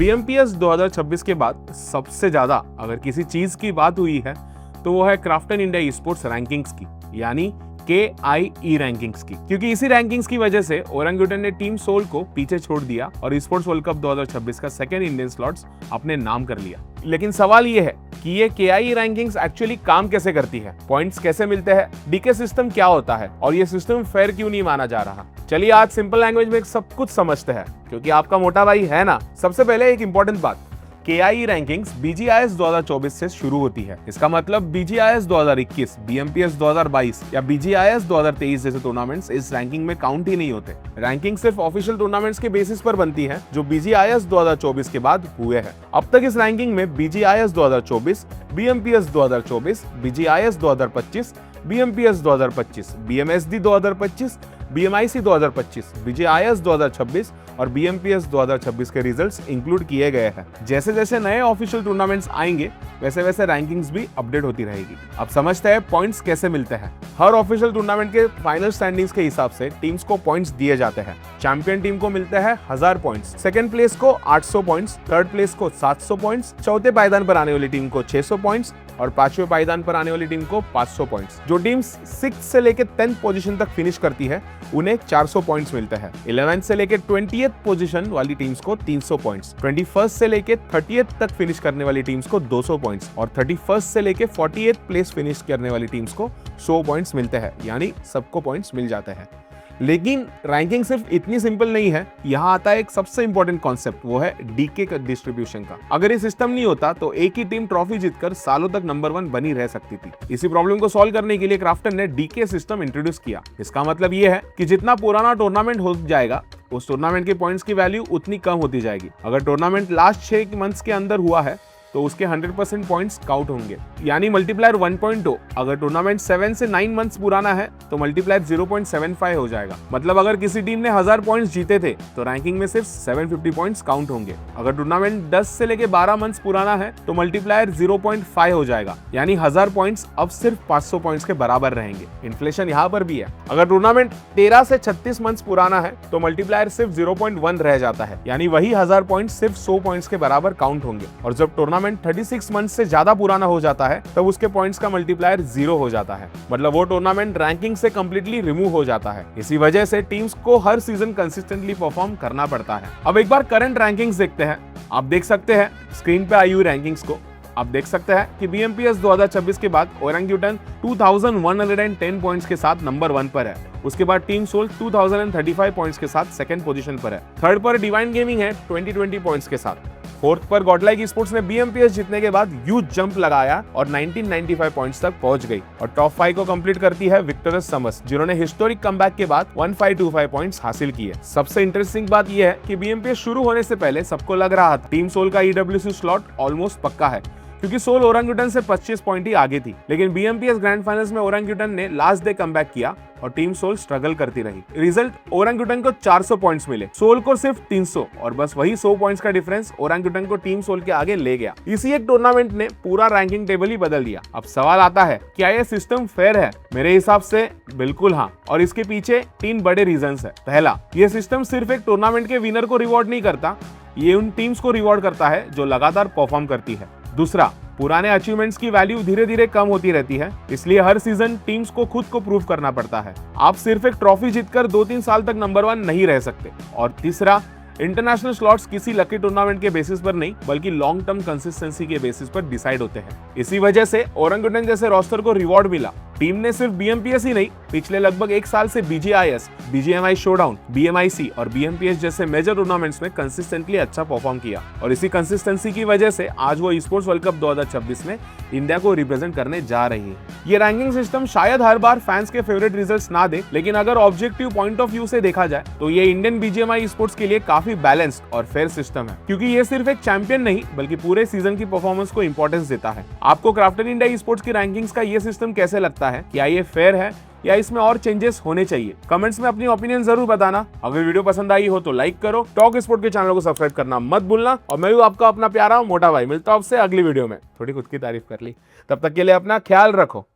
BMPS 2026 के बाद सबसे ज्यादा अगर किसी चीज की बात हुई है तो वो है क्राफ्टन इंडिया स्पोर्ट्स रैंकिंग्स की, यानी KIE रैंकिंग्स की, क्योंकि इसी रैंकिंग्स की वजह से ओरंगुटन ने टीम सोल को पीछे छोड़ दिया और स्पोर्ट्स वर्ल्ड कप 2026 का सेकेंड इंडियन स्लॉट्स अपने नाम कर लिया। लेकिन सवाल ये है कि ये KIE रैंकिंग्स एक्चुअली काम कैसे करती है, पॉइंट्स कैसे मिलते हैं, डीके सिस्टम क्या होता है और ये सिस्टम फेयर क्यों नहीं माना जा रहा। चलिए आज सिंपल लैंग्वेज में सब कुछ समझते हैं, क्योंकि आपका मोटा भाई है ना। सबसे पहले एक इंपॉर्टेंट बात, KIE रैंकिंग्स BGIS 2024 से शुरू होती है। इसका मतलब BGIS 2021, BMPS 2022 या BGIS 2023 जैसे टूर्नामेंट्स इस रैंकिंग में काउंट ही नहीं होते। रैंकिंग सिर्फ ऑफिशियल टूर्नामेंट्स के बेसिस पर बनती है जो BGIS 2024 के बाद हुए हैं। अब तक इस रैंकिंग में BGIS 2024, BMPS 2024, BGIS 2025, BMPS 2025, BMSD 2025, BMIC 2025, BGIS 2026 और BMPS 2026 के रिजल्ट्स इंक्लूड किए गए हैं। जैसे जैसे नए ऑफिशियल टूर्नामेंट्स आएंगे वैसे वैसे रैंकिंग्स भी अपडेट होती रहेगी। अब समझते हैं पॉइंट्स कैसे मिलते हैं। हर ऑफिशियल टूर्नामेंट के फाइनल स्टैंडिंग्स के हिसाब से टीम्स को पॉइंट्स दिए जाते हैं। चैंपियन टीम को मिलते हैं 1000 पॉइंट्स, सेकंड प्लेस को 800 पॉइंट्स, थर्ड प्लेस को 700 पॉइंट्स, चौथे पायदान पर आने वाली टीम को 600 पॉइंट्स और पांचवें पायदान पर आने वाली टीम को 500 पॉइंट्स। जो टीम्स 6th से लेकर 10th पोजीशन तक फिनिश करती है उन्हें 400 पॉइंट्स मिलते हैं। 11th से लेकर 20th पोजीशन वाली टीम्स को 300 पॉइंट्स, 21st से लेकर 30th तक फिनिश करने वाली टीम्स को 200 पॉइंट्स और 31st से लेकर 40th प्लेस फिनिश करने वाली टीम्स को 100 पॉइंट्स मिलते हैं, यानी सबको पॉइंट्स मिल जाते हैं। लेकिन रैंकिंग सिर्फ इतनी सिंपल नहीं है, यहाँ आता है एक सबसे इंपॉर्टेंट कॉन्सेप्ट, वो है डीके का डिस्ट्रीब्यूशन का। अगर ये सिस्टम नहीं होता तो एक ही टीम ट्रॉफी जीतकर सालों तक नंबर 1 बनी रह सकती थी। इसी प्रॉब्लम को सॉल्व करने के लिए क्राफ्टन ने डीके सिस्टम इंट्रोड्यूस किया। इसका मतलब ये है कि जितना पुराना टूर्नामेंट हो जाएगा उस टूर्नामेंट के पॉइंट्स की वैल्यू उतनी कम होती जाएगी। अगर टूर्नामेंट लास्ट 6 मंथ्स के अंदर हुआ है तो उसके 100% पॉइंट्स काउंट होंगे, यानी मल्टीप्लायर 1.2। अगर टूर्नामेंट 7 से 9 मंथ्स पुराना है तो मल्टीप्लायर 0.75 हो जाएगा। मतलब अगर किसी टीम ने 1000 पॉइंट्स जीते थे तो रैंकिंग में सिर्फ 750 पॉइंट्स काउंट होंगे। अगर टूर्नामेंट 10 से लेके 12 मंथ्स पुराना है तो मल्टीप्लायर 0.5 हो जाएगा, यानी 1000 पॉइंट्स अब सिर्फ 500 पॉइंट्स के बराबर रहेंगे। इन्फ्लेशन यहाँ पर भी है। अगर टूर्नामेंट 13 से 36 मंथ्स पुराना है तो मल्टीप्लायर सिर्फ 0.1 रह जाता है, यानी वही 1000 पॉइंट्स सिर्फ 100 पॉइंट्स के बराबर काउंट होंगे। और जब टूर्नामेंट 36 मंथ से ज्यादा पुराना हो जाता है तब उसके पॉइंट्स का मल्टीप्लायर 0 हो जाता है, मतलब वो टूर्नामेंट रैंकिंग से कंप्लीटली रिमूव हो जाता है। इसी वजह से टीम्स को हर सीजन कंसिस्टेंटली परफॉर्म करना पड़ता है। अब एक बार करंट रैंकिंग्स देखते हैं। आप देख सकते हैं स्क्रीन पे आई हुई रैंकिंग्स को। आप देख सकते हैं कि BMPS 2026 के बाद ओरंगुटन 2110 पॉइंट्स के साथ नंबर 1 पर है। उसके बाद टीम सोल 2035 पॉइंट्स के साथ सेकंड पोजीशन पर है। थर्ड पर डिवाइन गेमिंग है 2020 पॉइंट्स के साथ। फोर्थ पर गॉडलाइक स्पोर्ट्स ने BMPS जीतने के बाद ह्यूज जंप लगाया और 1995 पॉइंट्स तक पहुंच गई। और टॉप 5 को कंप्लीट करती है विक्टोरियस समर्स, जिन्होंने हिस्टोरिक कमबैक के बाद 1525 पॉइंट्स हासिल किए। सबसे इंटरेस्टिंग बात यह है कि BMPS शुरू होने से पहले सबको लग रहा था टीम सोल का EWC स्लॉट ऑलमोस्ट पक्का है, क्योंकि सोल ओरंगुटन से 25 पॉइंट ही आगे थी। लेकिन BMPS ग्रैंड फाइनल्स में ओरंगुटन ने लास्ट डे कमबैक किया और टीम सोल स्ट्रगल करती रही। रिजल्ट, ओरंगुटन को 400 पॉइंट्स मिले, सोल को सिर्फ 300, और बस वही 100 पॉइंट्स का डिफरेंस ओरंगुटन को टीम सोल के आगे ले गया। इसी एक टूर्नामेंट ने पूरा रैंकिंग टेबल ही बदल दिया। अब सवाल आता है, क्या यह सिस्टम फेयर है? मेरे हिसाब से बिल्कुल हाँ, और इसके पीछे 3 बड़े रीजंस है। पहला, यह सिस्टम सिर्फ एक टूर्नामेंट के विनर को रिवॉर्ड नहीं करता, ये उन टीम्स को रिवॉर्ड करता है जो लगातार परफॉर्म करती है। दूसरा, पुराने अचीवमेंट्स की वैल्यू धीरे धीरे कम होती रहती है, इसलिए हर सीजन टीम्स को खुद को प्रूव करना पड़ता है। आप सिर्फ एक ट्रॉफी जीतकर 2-3 साल तक नंबर 1 नहीं रह सकते। और तीसरा, इंटरनेशनल स्लॉट्स किसी लकी टूर्नामेंट के बेसिस पर नहीं बल्कि लॉन्ग टर्म कंसिस्टेंसी के बेसिस पर डिसाइड होते हैं। इसी वजह से ओरंगुटन जैसे रोस्टर को रिवॉर्ड मिला। टीम ने सिर्फ BMPS ही नहीं, पिछले लगभग 1 साल से BGIS, BGMI शोडाउन, BMIC और BMPS जैसे मेजर टूर्नामेंट्स में कंसिस्टेंटली अच्छा परफॉर्म किया। और इसी कंसिस्टेंसी की वजह से आज वो स्पोर्ट्स वर्ल्ड कप 2026 में इंडिया को रिप्रेजेंट करने जा रही है। ये रैंकिंग सिस्टम शायद हर बार फैंस के फेवरेट रिजल्ट्स ना दे, लेकिन अगर ऑब्जेक्टिव पॉइंट ऑफ व्यू से देखा जाए तो ये इंडियन BGMI स्पोर्ट्स के लिए काफी बैलेंस्ड और फेयर सिस्टम है, क्योंकि ये सिर्फ एक चैंपियन नहीं बल्कि पूरे सीजन की परफॉर्मेंस को इंपॉर्टेंस देता है। आपको क्राफ्टन इंडिया स्पोर्ट्स की रैंकिंग्स का ये सिस्टम कैसे लगता है? क्या ये फेयर है या इसमें और चेंजेस होने चाहिए? कमेंट्स में अपनी ओपिनियन जरूर बताना। अगर वीडियो पसंद आई हो तो लाइक करो, टॉक स्पोर्ट के चैनल को सब्सक्राइब करना मत भूलना। और मैं हूं आपका अपना प्यारा मोटा भाई, मिलता हूं आपसे अगली वीडियो में। थोड़ी खुद की तारीफ कर ली, तब तक के लिए अपना ख्याल रखो।